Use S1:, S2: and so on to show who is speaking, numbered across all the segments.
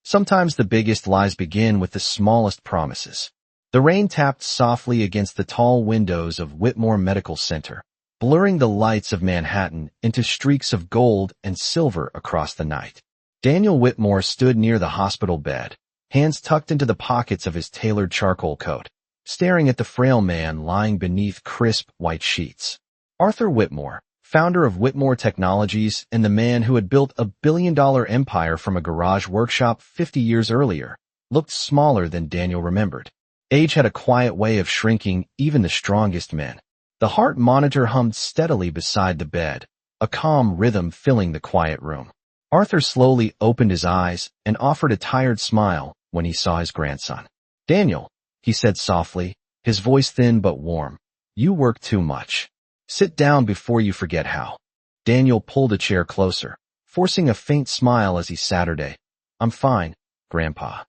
S1: Sometimes the biggest lies begin with the smallest promises. The rain tapped softly against the tall windows of Whitmore Medical Center, blurring the lights of Manhattan into streaks of gold and silver across the night. Daniel Whitmore stood near the hospital bed, hands tucked into the pockets of his tailored charcoal coat, staring at the frail man lying beneath crisp white sheets. Arthur Whitmore, founder of Whitmore Technologies and the man who had built a billion-dollar empire from a garage workshop 50 years earlier, looked smaller than Daniel remembered. Age had a quiet way of shrinking even the strongest men. The heart monitor hummed steadily beside the bed, a calm rhythm filling the quiet room. Arthur slowly opened his eyes and offered a tired smile when he saw his grandson. "Daniel," he said softly, his voice thin but warm, "you work too much. Sit down before you forget how." Daniel pulled a chair closer, forcing a faint smile as he sat down. "I'm fine, Grandpa."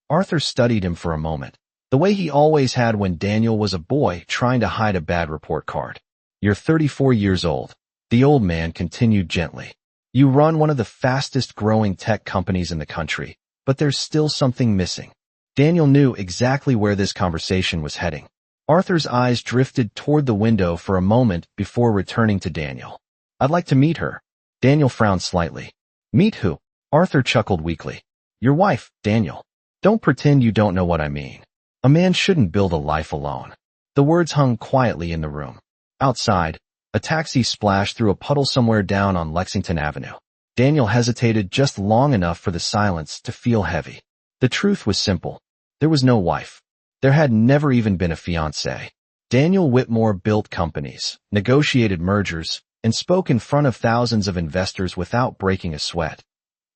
S1: Arthur studied him for a moment, the way he always had when Daniel was a boy trying to hide a bad report card. "You're 34 years old," the old man continued gently. "You run one of the fastest growing tech companies in the country, but there's still something missing." Daniel knew exactly where this conversation was heading. Arthur's eyes drifted toward the window for a moment before returning to Daniel. "I'd like to meet her." Daniel frowned slightly. "Meet who?" Arthur chuckled weakly. "Your wife, Daniel. Don't pretend you don't know what I mean. A man shouldn't build a life alone." The words hung quietly in the room. Outside, a taxi splashed through a puddle somewhere down on Lexington Avenue. Daniel hesitated just long enough for the silence to feel heavy. The truth was simple. There was no wife. There had never even been a fiancé. Daniel Whitmore built companies, negotiated mergers, and spoke in front of thousands of investors without breaking a sweat.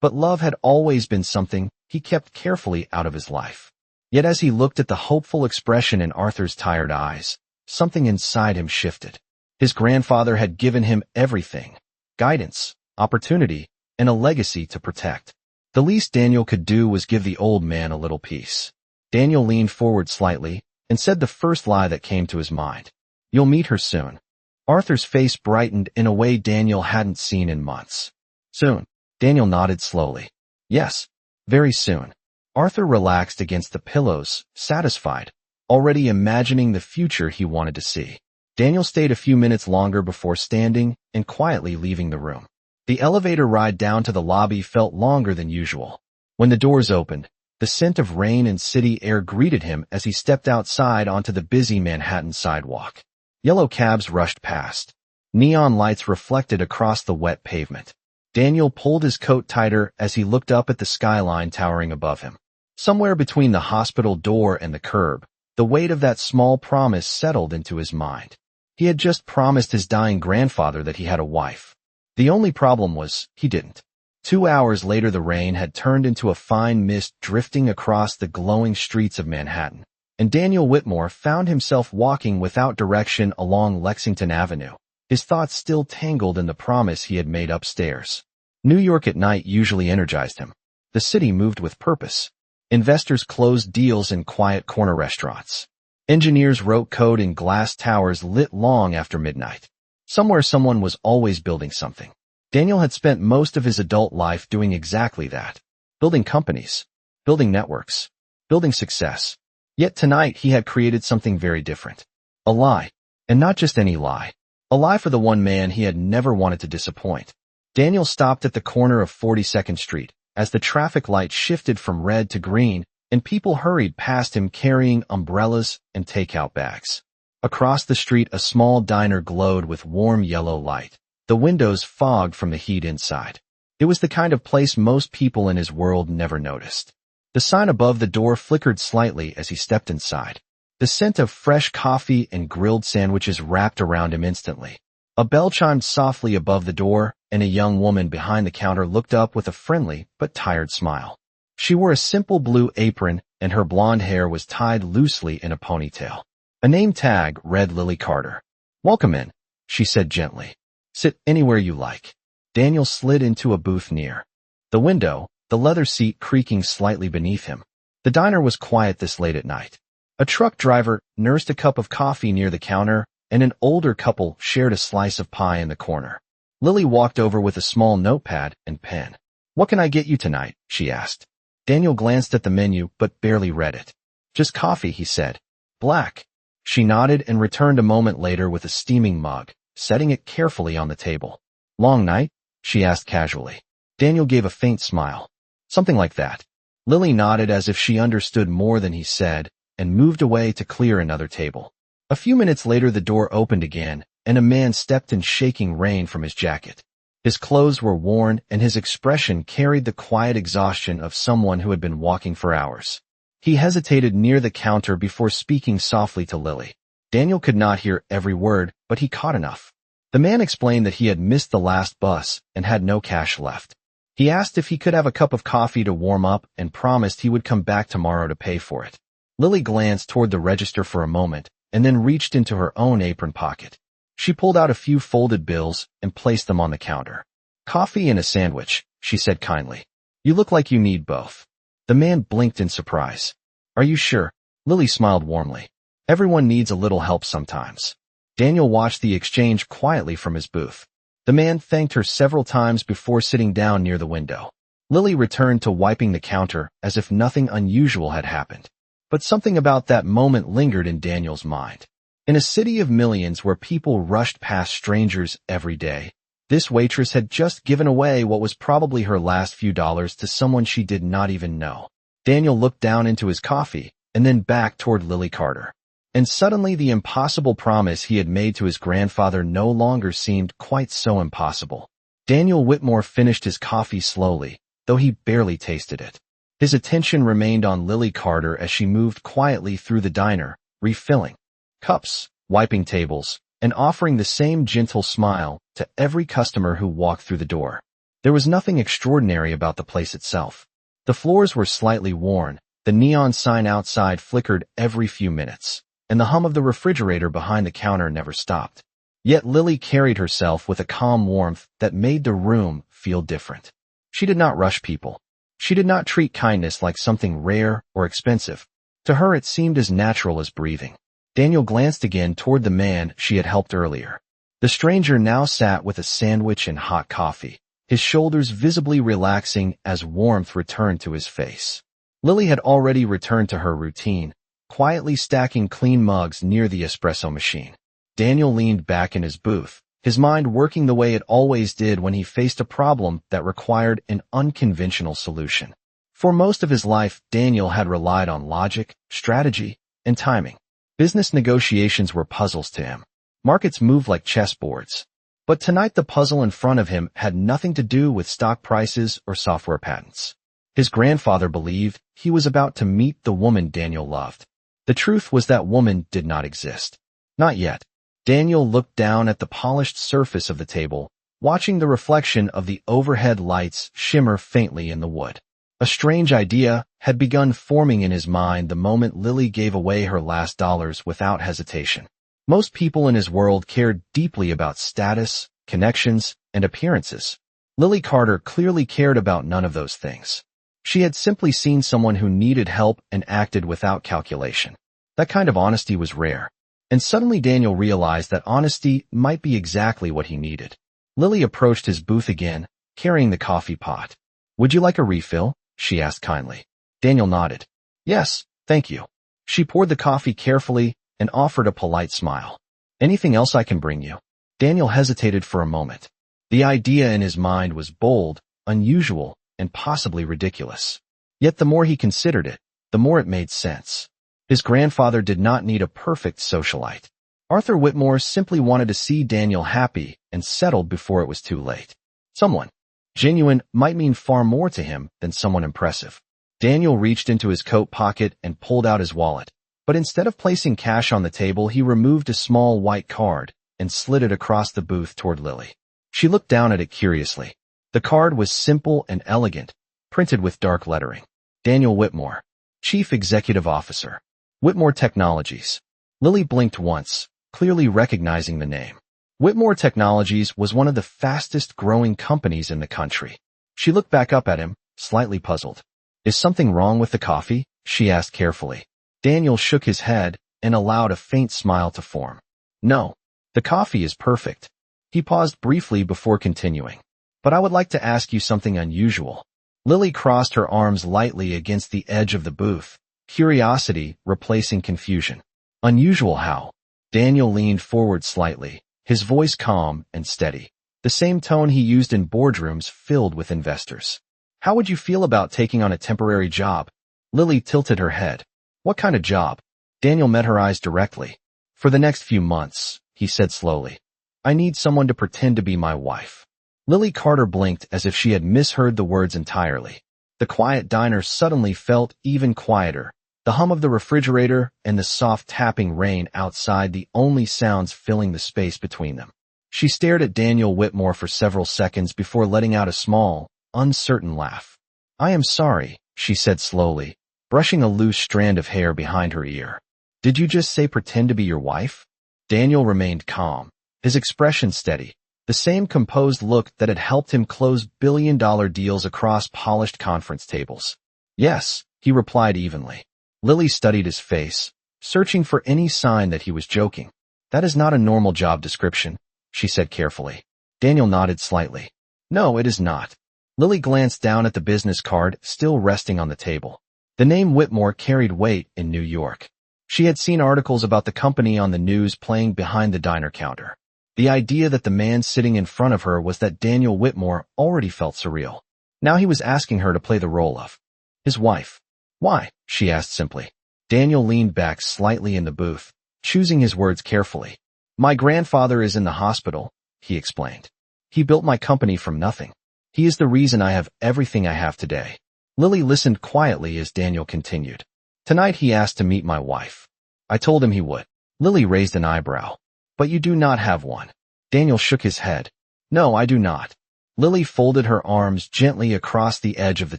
S1: But love had always been something he kept carefully out of his life. Yet as he looked at the hopeful expression in Arthur's tired eyes, something inside him shifted. His grandfather had given him everything: guidance, opportunity, and a legacy to protect. The least Daniel could do was give the old man a little peace. Daniel leaned forward slightly and said the first lie that came to his mind. "You'll meet her soon." Arthur's face brightened in a way Daniel hadn't seen in months. "Soon?" Daniel nodded slowly. "Yes, very soon." Arthur relaxed against the pillows, satisfied, already imagining the future he wanted to see. Daniel stayed a few minutes longer before standing and quietly leaving the room. The elevator ride down to the lobby felt longer than usual. When the doors opened, the scent of rain and city air greeted him as he stepped outside onto the busy Manhattan sidewalk. Yellow cabs rushed past. Neon lights reflected across the wet pavement. Daniel pulled his coat tighter as he looked up at the skyline towering above him. Somewhere between the hospital door and the curb, the weight of that small promise settled into his mind. He had just promised his dying grandfather that he had a wife. The only problem was, he didn't. 2 hours later the rain had turned into a fine mist drifting across the glowing streets of Manhattan, and Daniel Whitmore found himself walking without direction along Lexington Avenue, his thoughts still tangled in the promise he had made upstairs. New York at night usually energized him. The city moved with purpose. Investors closed deals in quiet corner restaurants. Engineers wrote code in glass towers lit long after midnight. Somewhere someone was always building something. Daniel had spent most of his adult life doing exactly that. Building companies, building networks, building success. Yet tonight he had created something very different. A lie. And not just any lie. A lie for the one man he had never wanted to disappoint. Daniel stopped at the corner of 42nd Street as the traffic light shifted from red to green and people hurried past him carrying umbrellas and takeout bags. Across the street a small diner glowed with warm yellow light, the windows fogged from the heat inside. It was the kind of place most people in his world never noticed. The sign above the door flickered slightly as he stepped inside. The scent of fresh coffee and grilled sandwiches wrapped around him instantly. A bell chimed softly above the door, and a young woman behind the counter looked up with a friendly but tired smile. She wore a simple blue apron, and her blonde hair was tied loosely in a ponytail. A name tag read Lily Carter. "Welcome in," she said gently. "Sit anywhere you like." Daniel slid into a booth near the window, the leather seat creaking slightly beneath him. The diner was quiet this late at night. A truck driver nursed a cup of coffee near the counter, and an older couple shared a slice of pie in the corner. Lily walked over with a small notepad and pen. "What can I get you tonight?" she asked. Daniel glanced at the menu but barely read it. Just coffee, he said. Black. She nodded and returned a moment later with a steaming mug, setting it carefully on the table. Long night? She asked casually. Daniel gave a faint smile. Something like that. Lily nodded as if she understood more than he said, and moved away to clear another table. A few minutes later the door opened again, and a man stepped in shaking rain from his jacket. His clothes were worn, and his expression carried the quiet exhaustion of someone who had been walking for hours. He hesitated near the counter before speaking softly to Lily. Daniel could not hear every word, but he caught enough. The man explained that he had missed the last bus and had no cash left. He asked if he could have a cup of coffee to warm up and promised he would come back tomorrow to pay for it. Lily glanced toward the register for a moment and then reached into her own apron pocket. She pulled out a few folded bills and placed them on the counter. Coffee and a sandwich, she said kindly. You look like you need both. The man blinked in surprise. Are you sure? Lily smiled warmly. Everyone needs a little help sometimes. Daniel watched the exchange quietly from his booth. The man thanked her several times before sitting down near the window. Lily returned to wiping the counter as if nothing unusual had happened. But something about that moment lingered in Daniel's mind. In a city of millions where people rushed past strangers every day, this waitress had just given away what was probably her last few dollars to someone she did not even know. Daniel looked down into his coffee and then back toward Lily Carter. And suddenly the impossible promise he had made to his grandfather no longer seemed quite so impossible. Daniel Whitmore finished his coffee slowly, though he barely tasted it. His attention remained on Lily Carter as she moved quietly through the diner, refilling cups, wiping tables, and offering the same gentle smile to every customer who walked through the door. There was nothing extraordinary about the place itself. The floors were slightly worn, the neon sign outside flickered every few minutes, and the hum of the refrigerator behind the counter never stopped. Yet Lily carried herself with a calm warmth that made the room feel different. She did not rush people. She did not treat kindness like something rare or expensive. To her it seemed as natural as breathing. Daniel glanced again toward the man she had helped earlier. The stranger now sat with a sandwich and hot coffee, his shoulders visibly relaxing as warmth returned to his face. Lily had already returned to her routine, quietly stacking clean mugs near the espresso machine. Daniel leaned back in his booth, his mind working the way it always did when he faced a problem that required an unconventional solution. For most of his life, Daniel had relied on logic, strategy, and timing. Business negotiations were puzzles to him. Markets moved like chessboards. But tonight the puzzle in front of him had nothing to do with stock prices or software patents. His grandfather believed he was about to meet the woman Daniel loved. The truth was that woman did not exist. Not yet. Daniel looked down at the polished surface of the table, watching the reflection of the overhead lights shimmer faintly in the wood. A strange idea had begun forming in his mind the moment Lily gave away her last dollars without hesitation. Most people in his world cared deeply about status, connections, and appearances. Lily Carter clearly cared about none of those things. She had simply seen someone who needed help and acted without calculation. That kind of honesty was rare. And suddenly Daniel realized that honesty might be exactly what he needed. Lily approached his booth again, carrying the coffee pot. "Would you like a refill?" she asked kindly. Daniel nodded. "Yes, thank you." She poured the coffee carefully and offered a polite smile. "Anything else I can bring you?" Daniel hesitated for a moment. The idea in his mind was bold, unusual, and possibly ridiculous. Yet the more he considered it, the more it made sense. His grandfather did not need a perfect socialite. Arthur Whitmore simply wanted to see Daniel happy and settled before it was too late. Someone genuine might mean far more to him than someone impressive. Daniel reached into his coat pocket and pulled out his wallet, but instead of placing cash on the table, he removed a small white card and slid it across the booth toward Lily. She looked down at it curiously. The card was simple and elegant, printed with dark lettering. Daniel Whitmore, Chief Executive Officer, Whitmore Technologies. Lily blinked once, clearly recognizing the name. Whitmore Technologies was one of the fastest growing companies in the country. She looked back up at him, slightly puzzled. "Is something wrong with the coffee?" she asked carefully. Daniel shook his head and allowed a faint smile to form. "No, the coffee is perfect." He paused briefly before continuing. "But I would like to ask you something unusual. Lily crossed her arms lightly against the edge of the booth, curiosity replacing confusion. Unusual how? Daniel leaned forward slightly, his voice calm and steady, the same tone he used in boardrooms filled with investors. How would you feel about taking on a temporary job? Lily tilted her head. What kind of job? Daniel met her eyes directly. For the next few months, he said slowly. I need someone to pretend to be my wife. Lily Carter blinked as if she had misheard the words entirely. The quiet diner suddenly felt even quieter, the hum of the refrigerator and the soft tapping rain outside the only sounds filling the space between them. She stared at Daniel Whitmore for several seconds before letting out a small, uncertain laugh. I am sorry, she said slowly, brushing a loose strand of hair behind her ear. Did you just say pretend to be your wife? Daniel remained calm, his expression steady, the same composed look that had helped him close billion-dollar deals across polished conference tables. Yes, he replied evenly. Lily studied his face, searching for any sign that he was joking. That is not a normal job description, she said carefully. Daniel nodded slightly. No, it is not. Lily glanced down at the business card still resting on the table. The name Whitmore carried weight in New York. She had seen articles about the company on the news playing behind the diner counter. The idea that the man sitting in front of her was that Daniel Whitmore already felt surreal. Now he was asking her to play the role of his wife. Why? She asked simply. Daniel leaned back slightly in the booth, choosing his words carefully. My grandfather is in the hospital, he explained. He built my company from nothing. He is the reason I have everything I have today. Lily listened quietly as Daniel continued. Tonight he asked to meet my wife. I told him he would. Lily raised an eyebrow. But you do not have one. Daniel shook his head. No, I do not. Lily folded her arms gently across the edge of the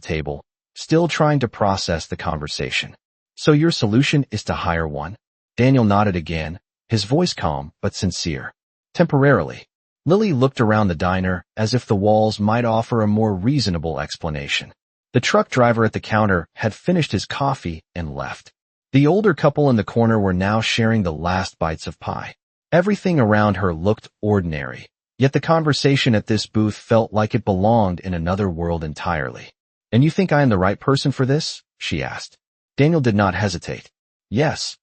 S1: table, still trying to process the conversation. So your solution is to hire one? Daniel nodded again, his voice calm but sincere. Temporarily. Lily looked around the diner as if the walls might offer a more reasonable explanation. The truck driver at the counter had finished his coffee and left. The older couple in the corner were now sharing the last bites of pie. Everything around her looked ordinary, yet the conversation at this booth felt like it belonged in another world entirely. And you think I am the right person for this? She asked. Daniel did not hesitate. Yes.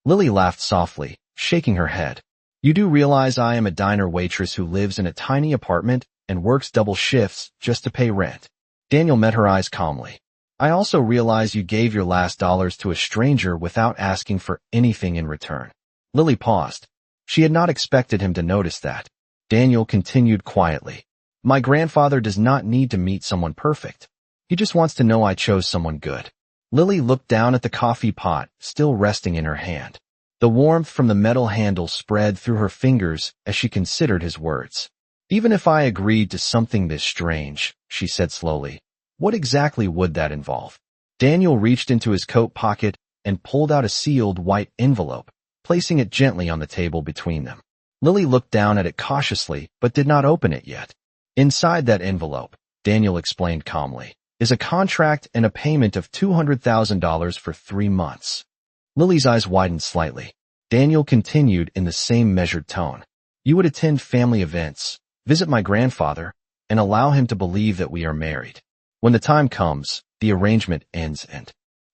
S1: Lily laughed softly, shaking her head. You do realize I am a diner waitress who lives in a tiny apartment and works double shifts just to pay rent. Daniel met her eyes calmly. I also realize you gave your last dollars to a stranger without asking for anything in return. Lily paused. She had not expected him to notice that. Daniel continued quietly. My grandfather does not need to meet someone perfect. He just wants to know I chose someone good. Lily looked down at the coffee pot, still resting in her hand. The warmth from the metal handle spread through her fingers as she considered his words. Even if I agreed to something this strange, she said slowly, what exactly would that involve? Daniel reached into his coat pocket and pulled out a sealed white envelope, placing it gently on the table between them. Lily looked down at it cautiously but did not open it yet. Inside that envelope, Daniel explained calmly, is a contract and a payment of $200,000 for 3 months. Lily's eyes widened slightly. Daniel continued in the same measured tone. You would attend family events, visit my grandfather, and allow him to believe that we are married. When the time comes, the arrangement ends and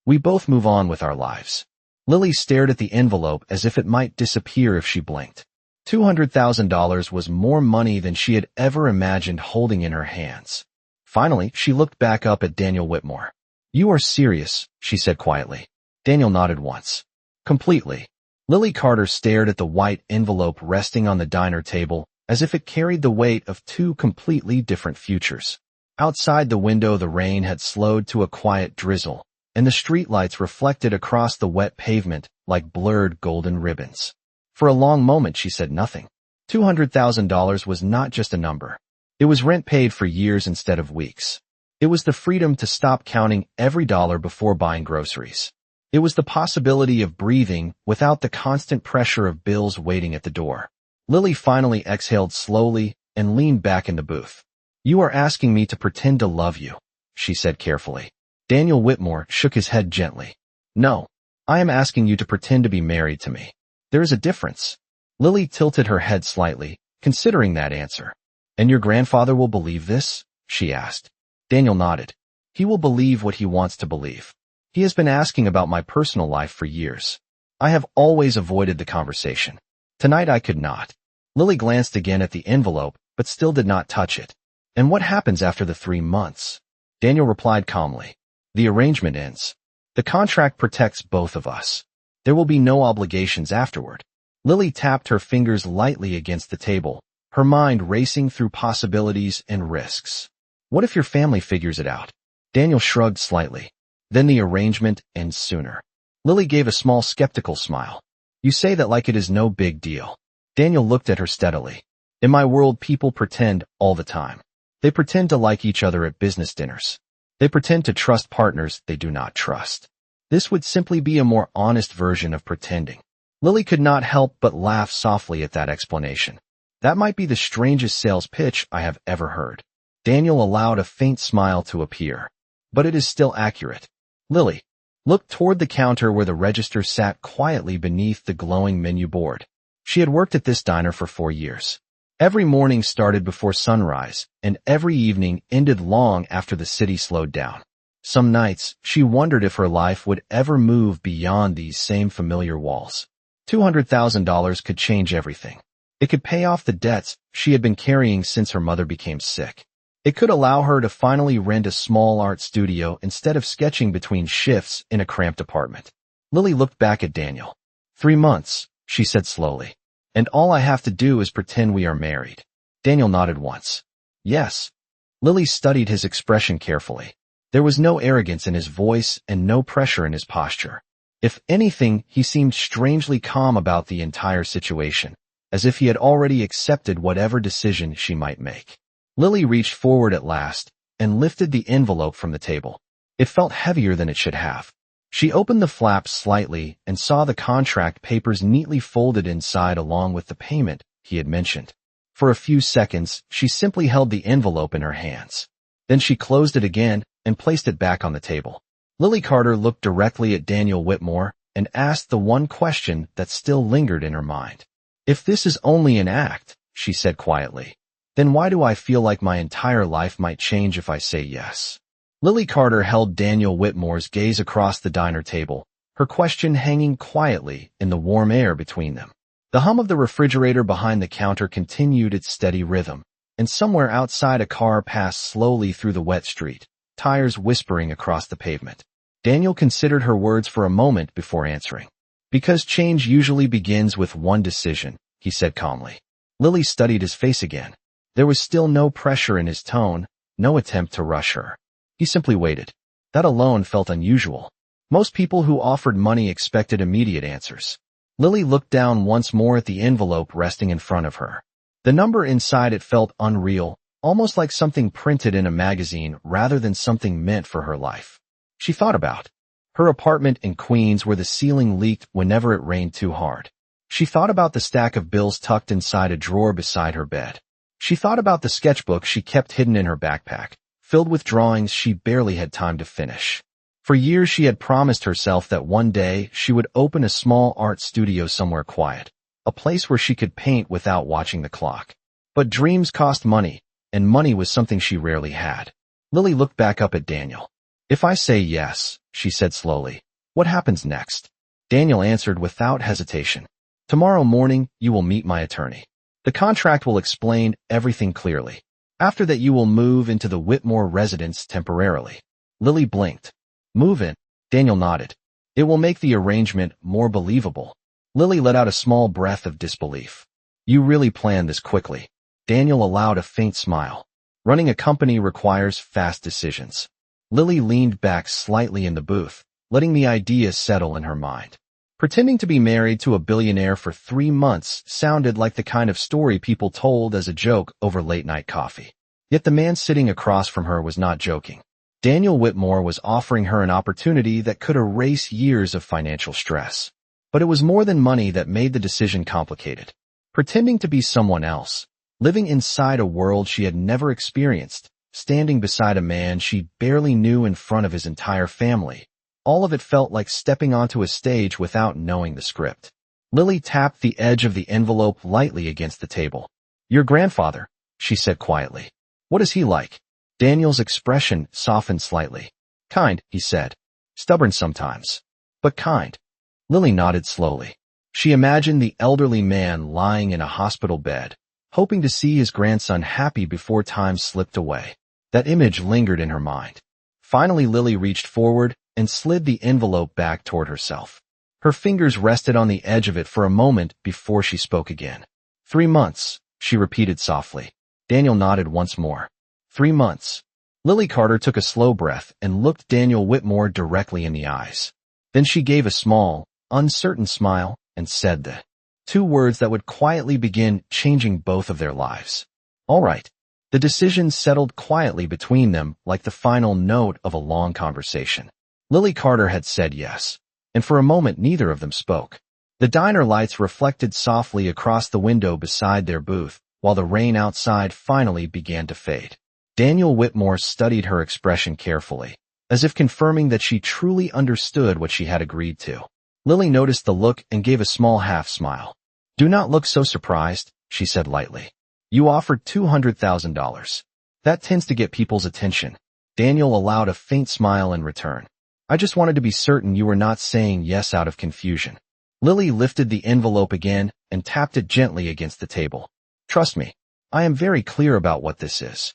S1: we both move on with our lives. Lily stared at the envelope as if it might disappear if she blinked. $200,000 was more money than she had ever imagined holding in her hands. Finally, she looked back up at Daniel Whitmore. You are serious, she said quietly. Daniel nodded once. Completely. Lily Carter stared at the white envelope resting on the diner table as if it carried the weight of 2 completely different futures. Outside the window the rain had slowed to a quiet drizzle, and the streetlights reflected across the wet pavement like blurred golden ribbons. For a long moment she said nothing. $200,000 was not just a number. It was rent paid for years instead of weeks. It was the freedom to stop counting every dollar before buying groceries. It was the possibility of breathing without the constant pressure of bills waiting at the door. Lily finally exhaled slowly and leaned back in the booth. You are asking me to pretend to love you, she said carefully. Daniel Whitmore shook his head gently. No, I am asking you to pretend to be married to me. There is a difference. Lily tilted her head slightly, considering that answer. And your grandfather will believe this? She asked. Daniel nodded. He will believe what he wants to believe. He has been asking about my personal life for years. I have always avoided the conversation. Tonight I could not. Lily glanced again at the envelope, but still did not touch it. And what happens after the 3 months? Daniel replied calmly. The arrangement ends. The contract protects both of us. There will be no obligations afterward. Lily tapped her fingers lightly against the table, her mind racing through possibilities and risks. What if your family figures it out? Daniel shrugged slightly. Then the arrangement ends sooner. Lily gave a small skeptical smile. You say that like it is no big deal. Daniel looked at her steadily. In my world, people pretend all the time. They pretend to like each other at business dinners. They pretend to trust partners they do not trust. This would simply be a more honest version of pretending. Lily could not help but laugh softly at that explanation. That might be the strangest sales pitch I have ever heard. Daniel allowed a faint smile to appear. But it is still accurate. Lily looked toward the counter where the register sat quietly beneath the glowing menu board. She had worked at this diner for 4 years. Every morning started before sunrise, and every evening ended long after the city slowed down. Some nights, she wondered if her life would ever move beyond these same familiar walls. $200,000 could change everything. It could pay off the debts she had been carrying since her mother became sick. It could allow her to finally rent a small art studio instead of sketching between shifts in a cramped apartment. Lily looked back at Daniel. 3 months, she said slowly. And all I have to do is pretend we are married. Daniel nodded once. Yes. Lily studied his expression carefully. There was no arrogance in his voice and no pressure in his posture. If anything, he seemed strangely calm about the entire situation, as if he had already accepted whatever decision she might make. Lily reached forward at last and lifted the envelope from the table. It felt heavier than it should have. She opened the flap slightly and saw the contract papers neatly folded inside along with the payment he had mentioned. For a few seconds, she simply held the envelope in her hands. Then she closed it again and placed it back on the table. Lily Carter looked directly at Daniel Whitmore and asked the one question that still lingered in her mind. If this is only an act, she said quietly, then why do I feel like my entire life might change if I say yes? Lily Carter held Daniel Whitmore's gaze across the diner table, her question hanging quietly in the warm air between them. The hum of the refrigerator behind the counter continued its steady rhythm, and somewhere outside a car passed slowly through the wet street, tires whispering across the pavement. Daniel considered her words for a moment before answering. Because change usually begins with one decision, he said calmly. Lily studied his face again. There was still no pressure in his tone, no attempt to rush her. He simply waited. That alone felt unusual. Most people who offered money expected immediate answers. Lily looked down once more at the envelope resting in front of her. The number inside it felt unreal, almost like something printed in a magazine rather than something meant for her life. She thought about her apartment in Queens where the ceiling leaked whenever it rained too hard. She thought about the stack of bills tucked inside a drawer beside her bed. She thought about the sketchbook she kept hidden in her backpack, filled with drawings she barely had time to finish. For years she had promised herself that one day she would open a small art studio somewhere quiet, a place where she could paint without watching the clock. But dreams cost money, and money was something she rarely had. Lily looked back up at Daniel. If I say yes, she said slowly, what happens next? Daniel answered without hesitation. Tomorrow morning, you will meet my attorney. The contract will explain everything clearly. After that, you will move into the Whitmore residence temporarily. Lily blinked. Move in? Daniel nodded. It will make the arrangement more believable. Lily let out a small breath of disbelief. You really planned this quickly. Daniel allowed a faint smile. Running a company requires fast decisions. Lily leaned back slightly in the booth, letting the idea settle in her mind. Pretending to be married to a billionaire for 3 months sounded like the kind of story people told as a joke over late-night coffee. Yet the man sitting across from her was not joking. Daniel Whitmore was offering her an opportunity that could erase years of financial stress. But it was more than money that made the decision complicated. Pretending to be someone else, living inside a world she had never experienced, standing beside a man she barely knew in front of his entire family. All of it felt like stepping onto a stage without knowing the script. Lily tapped the edge of the envelope lightly against the table. Your grandfather, she said quietly. What is he like? Daniel's expression softened slightly. Kind, he said. Stubborn sometimes, but kind. Lily nodded slowly. She imagined the elderly man lying in a hospital bed, hoping to see his grandson happy before time slipped away. That image lingered in her mind. Finally, Lily reached forward and slid the envelope back toward herself. Her fingers rested on the edge of it for a moment before she spoke again. 3 months, she repeated softly. Daniel nodded once more. 3 months. Lily Carter took a slow breath and looked Daniel Whitmore directly in the eyes. Then she gave a small, uncertain smile and said the 2 words that would quietly begin changing both of their lives. All right. The decision settled quietly between them like the final note of a long conversation. Lily Carter had said yes, and for a moment neither of them spoke. The diner lights reflected softly across the window beside their booth, while the rain outside finally began to fade. Daniel Whitmore studied her expression carefully, as if confirming that she truly understood what she had agreed to. Lily noticed the look and gave a small half-smile. Do not look so surprised, she said lightly. You offered $200,000. That tends to get people's attention. Daniel allowed a faint smile in return. I just wanted to be certain you were not saying yes out of confusion. Lily lifted the envelope again and tapped it gently against the table. Trust me, I am very clear about what this is.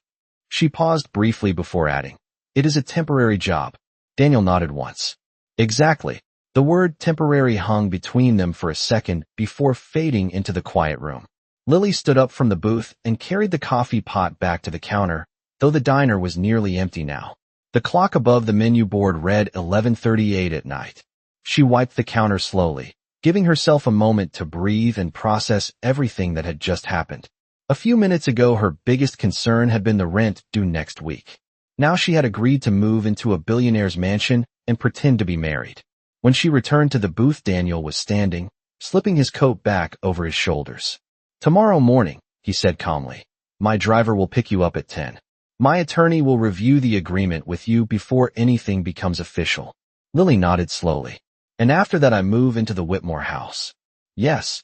S1: She paused briefly before adding, it is a temporary job. Daniel nodded once. Exactly. The word temporary hung between them for a second before fading into the quiet room. Lily stood up from the booth and carried the coffee pot back to the counter, though the diner was nearly empty now. The clock above the menu board read 11:38 at night. She wiped the counter slowly, giving herself a moment to breathe and process everything that had just happened. A few minutes ago, her biggest concern had been the rent due next week. Now she had agreed to move into a billionaire's mansion and pretend to be married. When she returned to the booth, Daniel was standing, slipping his coat back over his shoulders. Tomorrow morning, he said calmly. My driver will pick you up at 10. My attorney will review the agreement with you before anything becomes official. Lily nodded slowly. And after that I move into the Whitmore house. Yes.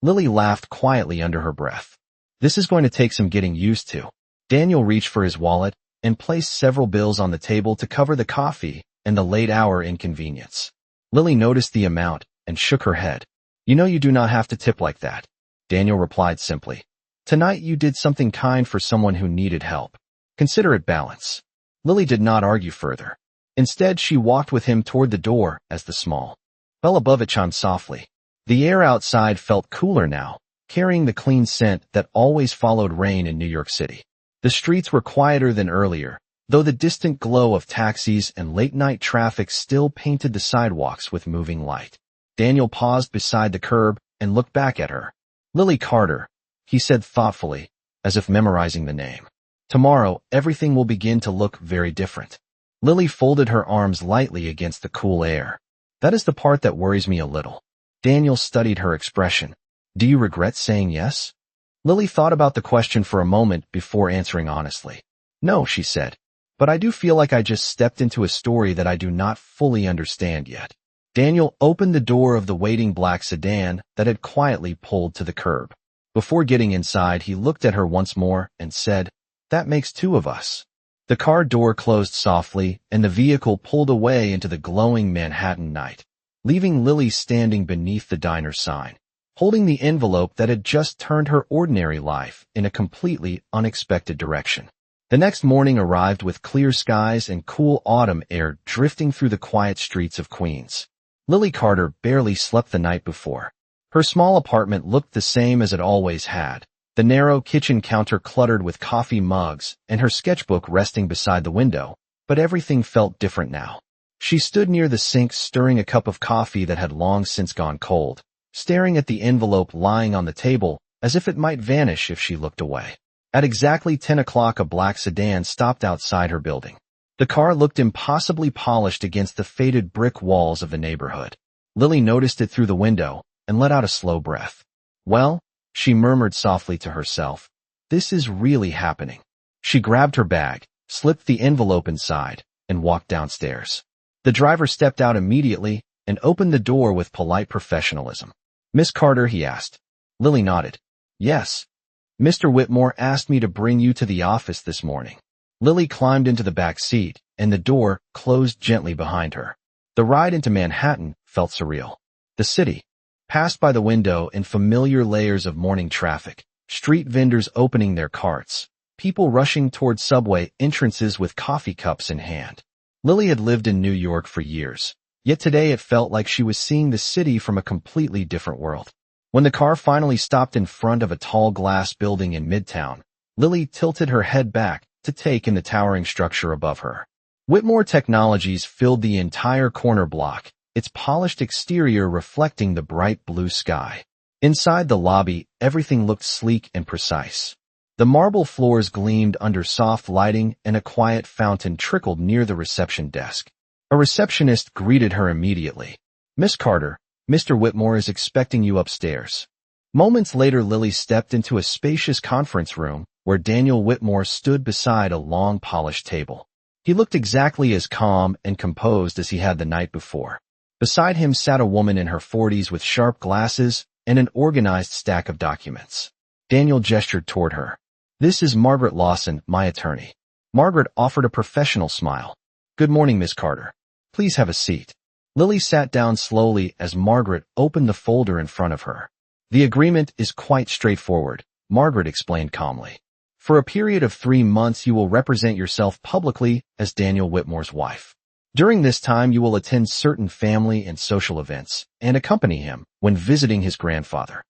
S1: Lily laughed quietly under her breath. This is going to take some getting used to. Daniel reached for his wallet and placed several bills on the table to cover the coffee and the late hour inconvenience. Lily noticed the amount and shook her head. You know you do not have to tip like that. Daniel replied simply. Tonight you did something kind for someone who needed help. Consider it balance. Lily did not argue further. Instead, she walked with him toward the door as the small bell above it chimed softly. The air outside felt cooler now, carrying the clean scent that always followed rain in New York City. The streets were quieter than earlier, though the distant glow of taxis and late-night traffic still painted the sidewalks with moving light. Daniel paused beside the curb and looked back at her. Lily Carter, he said thoughtfully, as if memorizing the name. Tomorrow, everything will begin to look very different. Lily folded her arms lightly against the cool air. That is the part that worries me a little. Daniel studied her expression. Do you regret saying yes? Lily thought about the question for a moment before answering honestly. No, she said. But I do feel like I just stepped into a story that I do not fully understand yet. Daniel opened the door of the waiting black sedan that had quietly pulled to the curb. Before getting inside, he looked at her once more and said, That makes 2 of us. The car door closed softly and the vehicle pulled away into the glowing Manhattan night, leaving Lily standing beneath the diner sign, holding the envelope that had just turned her ordinary life in a completely unexpected direction. The next morning arrived with clear skies and cool autumn air drifting through the quiet streets of Queens. Lily Carter barely slept the night before. Her small apartment looked the same as it always had, the narrow kitchen counter cluttered with coffee mugs and her sketchbook resting beside the window, but everything felt different now. She stood near the sink stirring a cup of coffee that had long since gone cold, staring at the envelope lying on the table as if it might vanish if she looked away. At exactly 10 o'clock, a black sedan stopped outside her building. The car looked impossibly polished against the faded brick walls of the neighborhood. Lily noticed it through the window and let out a slow breath. Well, she murmured softly to herself, this is really happening. She grabbed her bag, slipped the envelope inside, and walked downstairs. The driver stepped out immediately and opened the door with polite professionalism. Miss Carter, he asked. Lily nodded. Yes. Mr. Whitmore asked me to bring you to the office this morning. Lily climbed into the back seat, and the door closed gently behind her. The ride into Manhattan felt surreal. The city passed by the window in familiar layers of morning traffic, street vendors opening their carts, people rushing toward subway entrances with coffee cups in hand. Lily had lived in New York for years, yet today it felt like she was seeing the city from a completely different world. When the car finally stopped in front of a tall glass building in Midtown, Lily tilted her head back to take in the towering structure above her. Whitmore Technologies filled the entire corner block, its polished exterior reflecting the bright blue sky. Inside the lobby, everything looked sleek and precise. The marble floors gleamed under soft lighting and a quiet fountain trickled near the reception desk. A receptionist greeted her immediately. "Miss Carter, Mr. Whitmore is expecting you upstairs." Moments later, Lily stepped into a spacious conference room where Daniel Whitmore stood beside a long polished table. He looked exactly as calm and composed as he had the night before. Beside him sat a woman in her 40s with sharp glasses and an organized stack of documents. Daniel gestured toward her. "This is Margaret Lawson, my attorney." Margaret offered a professional smile. "Good morning, Miss Carter. Please have a seat." Lily sat down slowly as Margaret opened the folder in front of her. "The agreement is quite straightforward," Margaret explained calmly. "For a period of 3 months you will represent yourself publicly as Daniel Whitmore's wife. During this time you will attend certain family and social events and accompany him when visiting his grandfather."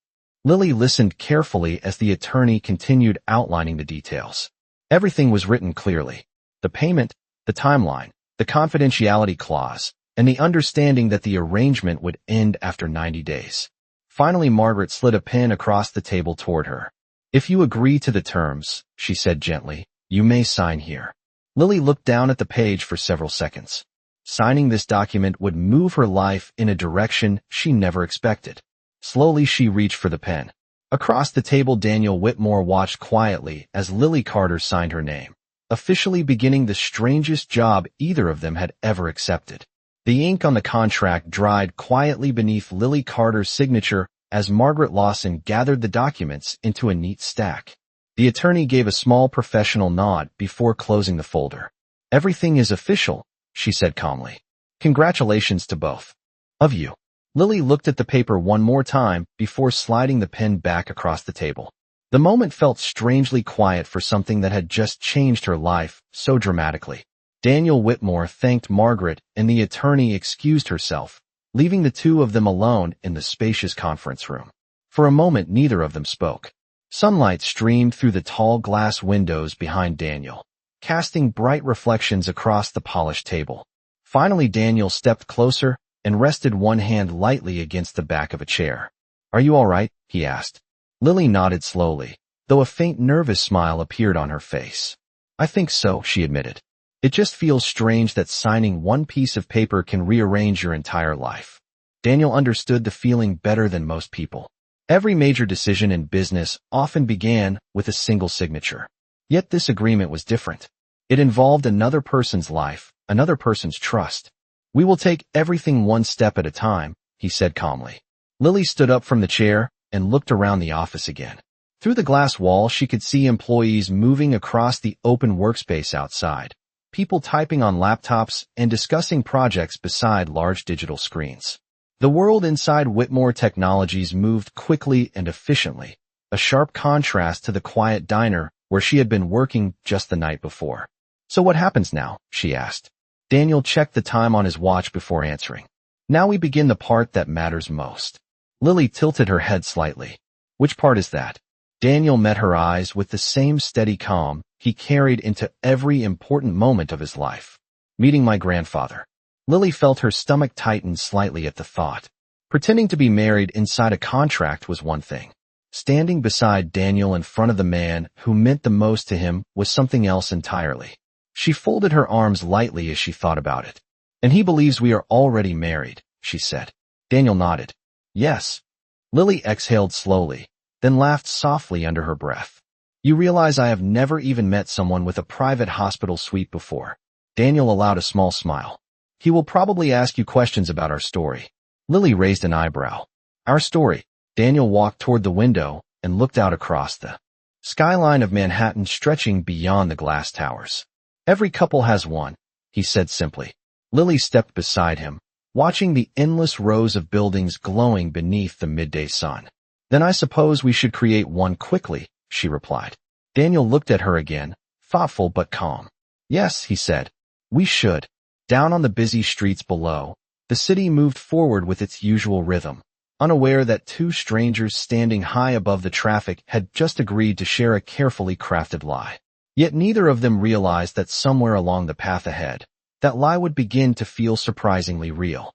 S1: Lily listened carefully as the attorney continued outlining the details. Everything was written clearly. The payment, the timeline, the confidentiality clause, and the understanding that the arrangement would end after 90 days. Finally, Margaret slid a pen across the table toward her. "If you agree to the terms," she said gently, "you may sign here." Lily looked down at the page for several seconds. Signing this document would move her life in a direction she never expected. Slowly, she reached for the pen. Across the table, Daniel Whitmore watched quietly as Lily Carter signed her name, officially beginning the strangest job either of them had ever accepted. The ink on the contract dried quietly beneath Lily Carter's signature as Margaret Lawson gathered the documents into a neat stack. The attorney gave a small professional nod before closing the folder. "Everything is official," she said calmly. "Congratulations to both of you." Lily looked at the paper one more time before sliding the pen back across the table. The moment felt strangely quiet for something that had just changed her life so dramatically. Daniel Whitmore thanked Margaret and the attorney excused herself, leaving the two of them alone in the spacious conference room. For a moment, neither of them spoke. Sunlight streamed through the tall glass windows behind Daniel, casting bright reflections across the polished table. Finally, Daniel stepped closer and rested one hand lightly against the back of a chair. "Are you all right?" he asked. Lily nodded slowly, though a faint nervous smile appeared on her face. "I think so," she admitted. "It just feels strange that signing one piece of paper can rearrange your entire life." Daniel understood the feeling better than most people. Every major decision in business often began with a single signature. Yet this agreement was different. It involved another person's life, another person's trust. "We will take everything one step at a time," he said calmly. Lily stood up from the chair and looked around the office again. Through the glass wall, she could see employees moving across the open workspace outside, people typing on laptops and discussing projects beside large digital screens. The world inside Whitmore Technologies moved quickly and efficiently, a sharp contrast to the quiet diner where she had been working just the night before. "So what happens now?" she asked. Daniel checked the time on his watch before answering. "Now we begin the part that matters most." Lily tilted her head slightly. "Which part is that?" Daniel met her eyes with the same steady calm he carried into every important moment of his life. "Meeting my grandfather." Lily felt her stomach tighten slightly at the thought. Pretending to be married inside a contract was one thing. Standing beside Daniel in front of the man who meant the most to him was something else entirely. She folded her arms lightly as she thought about it. "And he believes we are already married," she said. Daniel nodded. "Yes." Lily exhaled slowly, then laughed softly under her breath. "You realize I have never even met someone with a private hospital suite before." Daniel allowed a small smile. "He will probably ask you questions about our story." Lily raised an eyebrow. "Our story?" Daniel walked toward the window and looked out across the skyline of Manhattan stretching beyond the glass towers. Every couple has one, he said simply. Lily stepped beside him, watching the endless rows of buildings glowing beneath the midday sun. Then I suppose we should create one quickly, she replied. Daniel looked at her again, thoughtful but calm. Yes, he said. We should. Down on the busy streets below, the city moved forward with its usual rhythm, unaware that two strangers standing high above the traffic had just agreed to share a carefully crafted lie. Yet neither of them realized that somewhere along the path ahead, that lie would begin to feel surprisingly real.